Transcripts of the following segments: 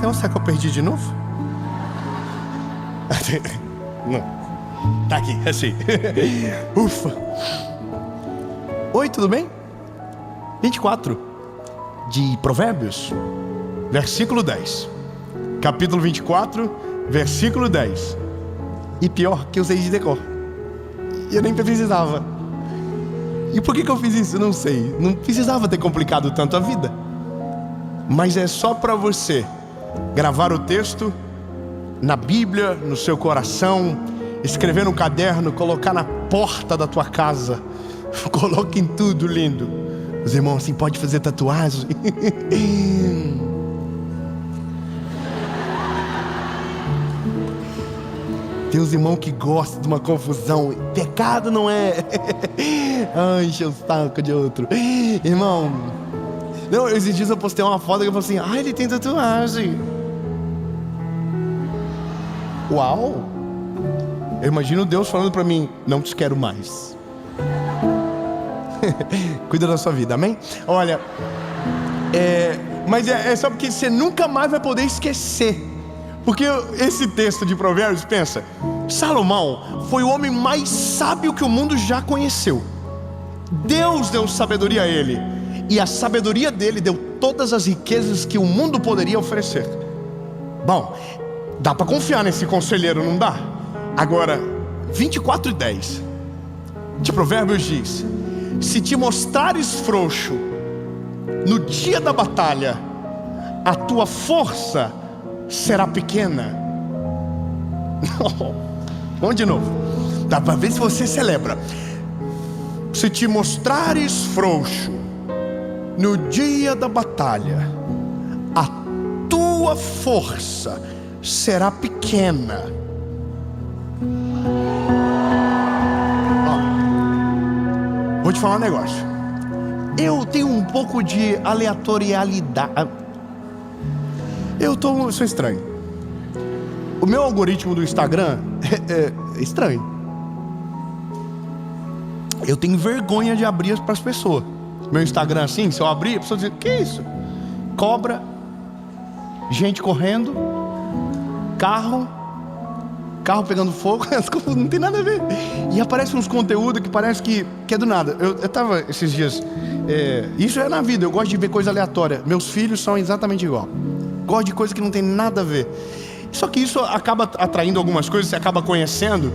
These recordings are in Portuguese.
Senhor, será que eu perdi de novo? Não. Tá aqui, assim. Ufa. Oi, tudo bem? 24 de Provérbios, versículo 10. Capítulo 24, versículo 10. E pior que eu sei de decor. E eu nem precisava. E por que eu fiz isso? Eu não sei. Não precisava ter complicado tanto a vida. Mas é só para você gravar o texto na Bíblia, no seu coração, escrever no caderno, colocar na porta da tua casa. Coloque em tudo, lindo. Os irmãos assim, pode fazer tatuagem? Tem uns irmãos que gostam de uma confusão. Pecado não é. Ai, encheu o saco de outro. Irmão, não, esses dias eu postei uma foto que eu falei assim: ele tem tatuagem. Uau! Eu imagino Deus falando pra mim: não te quero mais. Cuida da sua vida, amém? Olha, mas é só porque você nunca mais vai poder esquecer. Porque esse texto de Provérbios, pensa, Salomão foi o homem mais sábio que o mundo já conheceu. Deus deu sabedoria a ele, e a sabedoria dele deu todas as riquezas que o mundo poderia oferecer. Bom, dá para confiar nesse conselheiro, não dá? Agora, 24:10 de Provérbios diz: se te mostrares frouxo no dia da batalha, a tua força será pequena. Vamos de novo. Dá para ver se você celebra. Se te mostrares frouxo no dia da batalha, a tua força será pequena. Vou te falar um negócio. Eu tenho um pouco de aleatoriedade. Eu sou estranho. O meu algoritmo do Instagram é estranho. Eu tenho vergonha de abrir para as pessoas. Meu Instagram assim, se eu abrir, a pessoa diz: que isso? Cobra, gente correndo, carro pegando fogo, não tem nada a ver. E aparece uns conteúdos que parece que é do nada. Eu tava esses dias, isso é na vida, eu gosto de ver coisa aleatória. Meus filhos são exatamente igual. Gosto de coisa que não tem nada a ver. Só que isso acaba atraindo algumas coisas, você acaba conhecendo.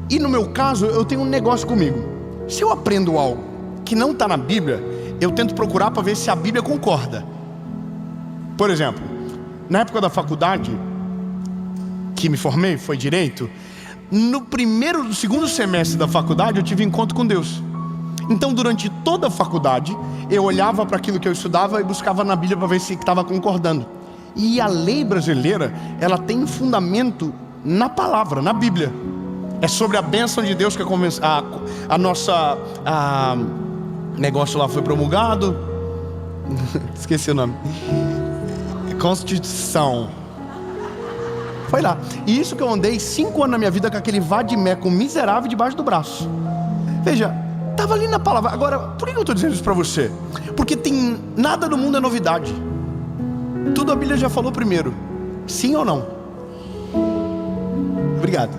E no meu caso, eu tenho um negócio comigo. Se eu aprendo algo que não está na Bíblia, eu tento procurar para ver se a Bíblia concorda. Por exemplo, na época da faculdade que me formei, foi direito. No segundo semestre da faculdade, eu tive encontro com Deus. Então, durante toda a faculdade, eu olhava para aquilo que eu estudava e buscava na Bíblia para ver se estava concordando. E a lei brasileira, ela tem fundamento na palavra, na Bíblia. É sobre a bênção de Deus que a nossa negócio lá foi promulgado. Esqueci o nome. Constituição. Foi lá. E isso que eu andei 5 anos na minha vida com aquele vadimeco miserável debaixo do braço. Veja, estava ali na palavra. Agora, por que eu estou dizendo isso para você? Porque nada no mundo é novidade. Tudo a Bíblia já falou primeiro. Sim ou não? Obrigado.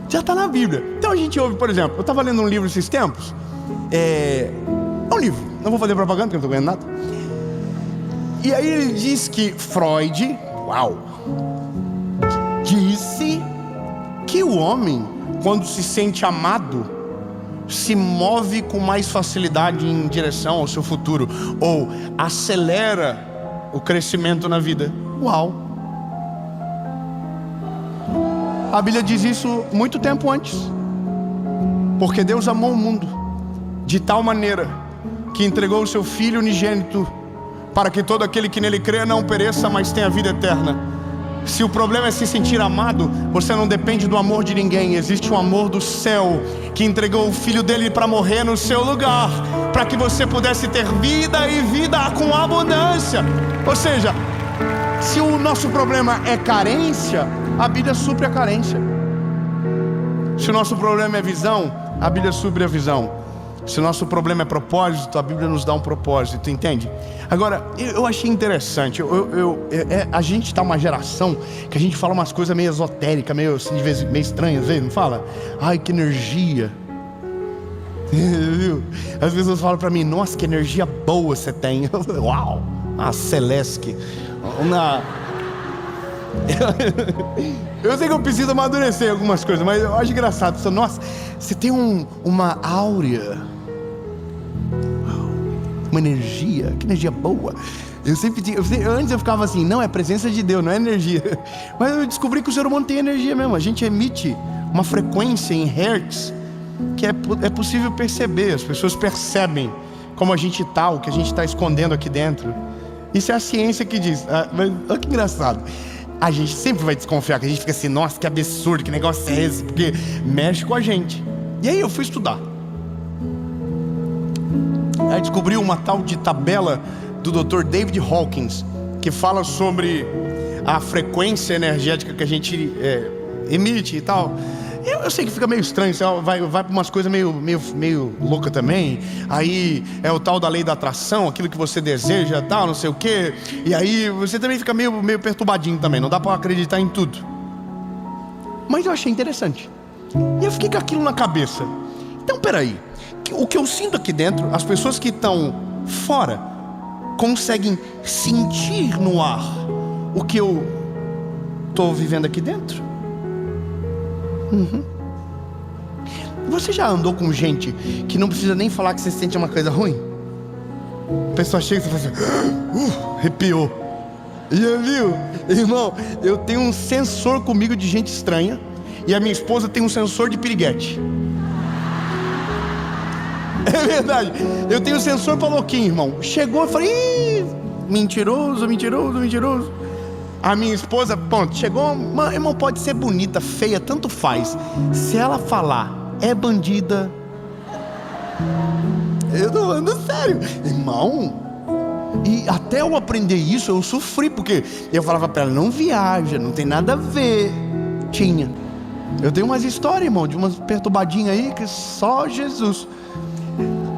Já está na Bíblia. Então a gente ouve, por exemplo, eu estava lendo um livro esses tempos. É um livro, não vou fazer propaganda porque eu não estou ganhando nada. E aí ele diz que Freud, disse que o homem, quando se sente amado, se move com mais facilidade em direção ao seu futuro, ou acelera o crescimento na vida. A Bíblia diz isso muito tempo antes. Porque Deus amou o mundo de tal maneira que entregou o seu Filho unigênito, para que todo aquele que nele crê não pereça, mas tenha vida eterna. Se o problema é se sentir amado, você não depende do amor de ninguém. Existe um amor do céu que entregou o Filho dele para morrer no seu lugar, para que você pudesse ter vida e vida com abundância. Ou seja, se o nosso problema é carência, a Bíblia supre a carência. Se o nosso problema é visão, a Bíblia supre a visão. Se o nosso problema é propósito, a Bíblia nos dá um propósito, entende? Agora, eu achei interessante. A gente está uma geração que a gente fala umas coisas meio esotéricas, meio, assim, de vez, meio estranhas, às vezes, não fala? Ai, que energia. Viu? As pessoas falam para mim: nossa, que energia boa você tem. Uau, uma Celeste. Eu sei que eu preciso amadurecer algumas coisas, mas eu acho engraçado. Nossa, você tem uma áurea, uma energia, que energia boa. Antes eu ficava assim: não, é presença de Deus, não é energia. Mas eu descobri que o ser humano tem energia mesmo. A gente emite uma frequência em hertz que é possível perceber. As pessoas percebem como a gente está, o que a gente está escondendo aqui dentro. Isso é a ciência que diz. Mas olha que engraçado. A gente sempre vai desconfiar, que a gente fica assim: nossa, que absurdo, que negócio é esse? Porque mexe com a gente. E aí eu fui estudar. Aí descobri uma tal de tabela do Dr. David Hawkins, que fala sobre a frequência energética que a gente emite e tal. Eu sei que fica meio estranho, você vai para umas coisas meio louca também. Aí é o tal da lei da atração, aquilo que você deseja, tal, não sei o quê. E aí você também fica meio perturbadinho também, não dá para acreditar em tudo. Mas eu achei interessante. E eu fiquei com aquilo na cabeça. Então, peraí, o que eu sinto aqui dentro, as pessoas que estão fora conseguem sentir no ar o que eu estou vivendo aqui dentro? Você já andou com gente que não precisa nem falar que você sente uma coisa ruim? A pessoa chega e você fala assim: arrepiou. Já viu? Irmão, eu tenho um sensor comigo de gente estranha, e a minha esposa tem um sensor de piriguete. É verdade. Eu tenho um sensor pra louquinho, irmão. Chegou e falei: ih, mentiroso. A minha esposa, ponto, chegou, irmão, pode ser bonita, feia, tanto faz. Se ela falar, é bandida. Eu tô falando sério, irmão. E até eu aprender isso, eu sofri, porque eu falava pra ela: não viaja, não tem nada a ver. Tinha. Eu tenho umas histórias, irmão, de umas perturbadinhas aí que só Jesus.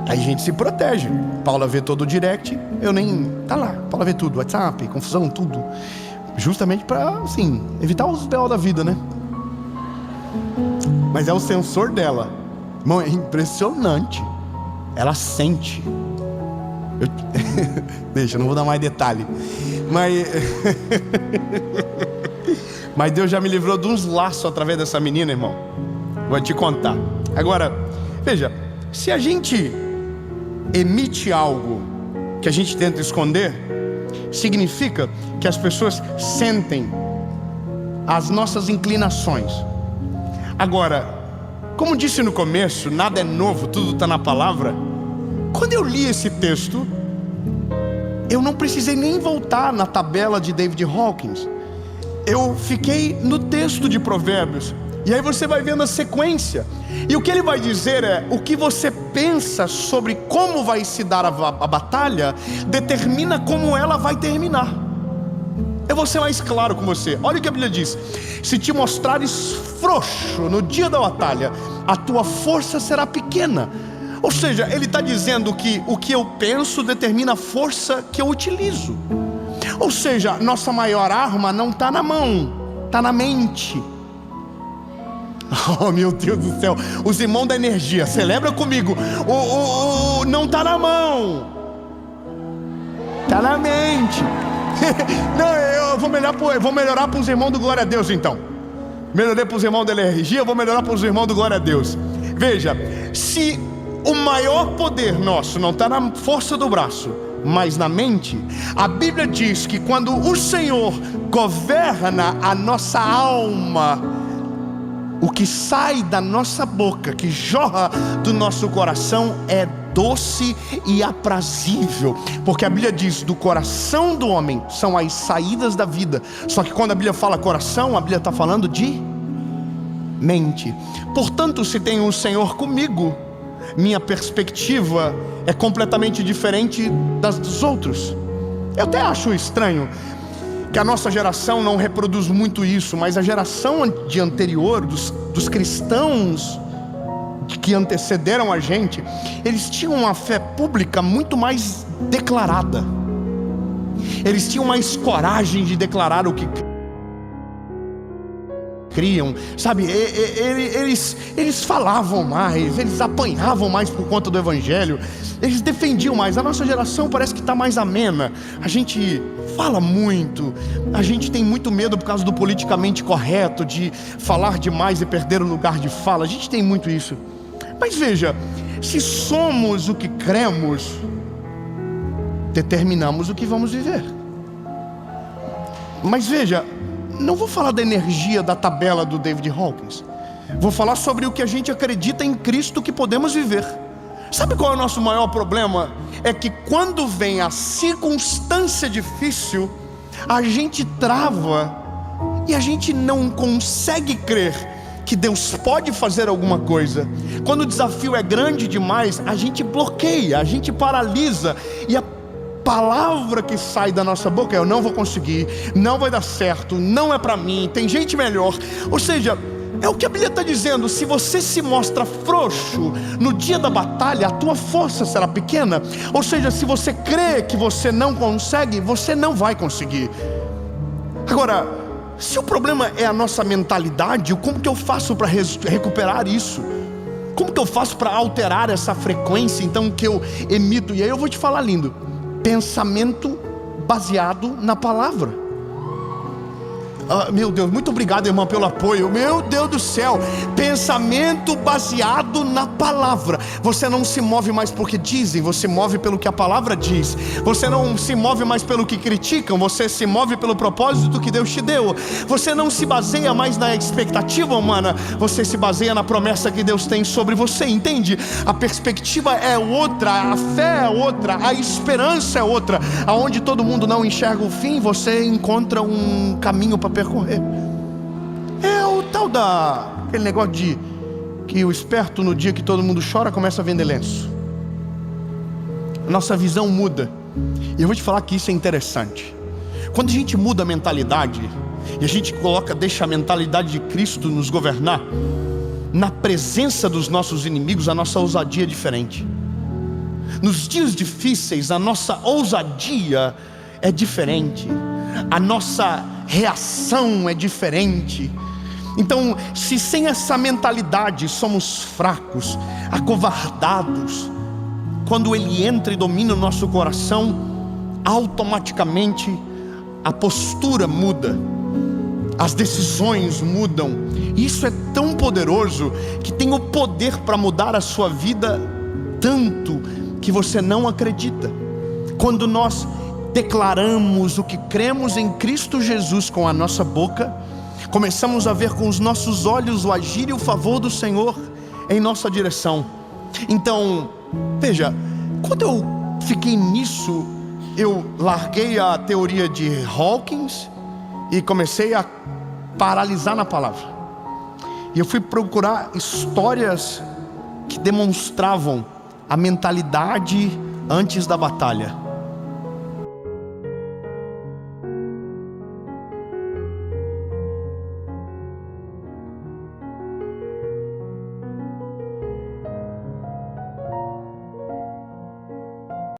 Aí a gente se protege. Paula vê todo o direct, eu nem... Tá lá, Paula vê tudo, WhatsApp, confusão, tudo. Justamente para, assim, evitar os B.O. da vida, né? Mas é o sensor dela. Irmão, é impressionante. Ela sente. Deixa, eu não vou dar mais detalhe. Mas Deus já me livrou de uns laços através dessa menina, irmão. Vou te contar. Agora, veja, se a gente emite algo que a gente tenta esconder, significa que as pessoas sentem as nossas inclinações. Agora, como disse no começo, nada é novo, tudo está na palavra. Quando eu li esse texto, eu não precisei nem voltar na tabela de David Hawkins. Eu fiquei no texto de Provérbios. E aí você vai vendo a sequência. E o que ele vai dizer é: o que você pensa sobre como vai se dar a batalha determina como ela vai terminar. Eu vou ser mais claro com você. Olha o que a Bíblia diz: se te mostrares frouxo no dia da batalha, a tua força será pequena. Ou seja, ele está dizendo que o que eu penso determina a força que eu utilizo. Ou seja, nossa maior arma não está na mão, está na mente. Oh, meu Deus do céu. Os irmãos da energia, celebra comigo. Não está na mão, está na mente. Não, eu vou melhorar para os irmãos do Glória a Deus então. Melhorei para os irmãos da energia, eu vou melhorar para os irmãos do Glória a Deus. Veja, se o maior poder nosso não está na força do braço, mas na mente, a Bíblia diz que quando o Senhor governa a nossa alma, o que sai da nossa boca, que jorra do nosso coração, é doce e aprazível. Porque a Bíblia diz: do coração do homem são as saídas da vida. Só que quando a Bíblia fala coração, a Bíblia está falando de mente. Portanto, se tem o Senhor comigo, minha perspectiva é completamente diferente das dos outros. Eu até acho estranho que a nossa geração não reproduz muito isso, mas a geração de anterior, dos cristãos que antecederam a gente, eles tinham uma fé pública muito mais declarada. Eles tinham mais coragem de declarar o que criam, sabe? Eles falavam mais, eles apanhavam mais por conta do evangelho, eles defendiam mais. A nossa geração parece que está mais amena. A gente fala muito, a gente tem muito medo por causa do politicamente correto, de falar demais e perder o lugar de fala. A gente tem muito isso. Mas veja, se somos o que cremos, determinamos o que vamos viver. Mas veja, não vou falar da energia da tabela do David Hawkins. Vou falar sobre o que a gente acredita em Cristo que podemos viver. Sabe qual é o nosso maior problema? É que quando vem a circunstância difícil, a gente trava e a gente não consegue crer que Deus pode fazer alguma coisa. Quando o desafio é grande demais, a gente bloqueia, a gente paralisa, e a palavra que sai da nossa boca é: eu não vou conseguir, não vai dar certo, não é para mim, tem gente melhor. Ou seja, é o que a Bíblia está dizendo: se você se mostra frouxo no dia da batalha, a tua força será pequena. Ou seja, se você crê que você não consegue, você não vai conseguir. Agora, se o problema é a nossa mentalidade, como que eu faço para recuperar isso? Como que eu faço para alterar essa frequência então que eu emito? E aí eu vou te falar, lindo: pensamento baseado na palavra. Meu Deus, muito obrigado, irmã, pelo apoio. Meu Deus do céu, pensamento baseado na palavra. Você não se move mais porque dizem, você move pelo que a palavra diz. Você não se move mais pelo que criticam, você se move pelo propósito que Deus te deu. Você não se baseia mais na expectativa humana, você se baseia na promessa que Deus tem sobre você, entende? A perspectiva é outra, a fé é outra, a esperança é outra. Aonde todo mundo não enxerga o fim, você encontra um caminho para percorrer. É o tal aquele negócio de que o esperto, no dia que todo mundo chora, começa a vender lenço. Nossa visão muda. E eu vou te falar que isso é interessante. Quando a gente muda a mentalidade e a gente deixa a mentalidade de Cristo nos governar, na presença dos nossos inimigos, a nossa ousadia é diferente. Nos dias difíceis, a nossa ousadia é diferente, a nossa reação é diferente. Então, se sem essa mentalidade somos fracos, acovardados, quando Ele entra e domina o nosso coração, automaticamente a postura muda, as decisões mudam. E isso é tão poderoso que tem o poder para mudar a sua vida tanto que você não acredita. Quando nós declaramos o que cremos em Cristo Jesus com a nossa boca, começamos a ver com os nossos olhos o agir e o favor do Senhor em nossa direção. Então, veja, quando eu fiquei nisso, eu larguei a teoria de Hawkins e comecei a paralisar na palavra. E eu fui procurar histórias que demonstravam a mentalidade antes da batalha.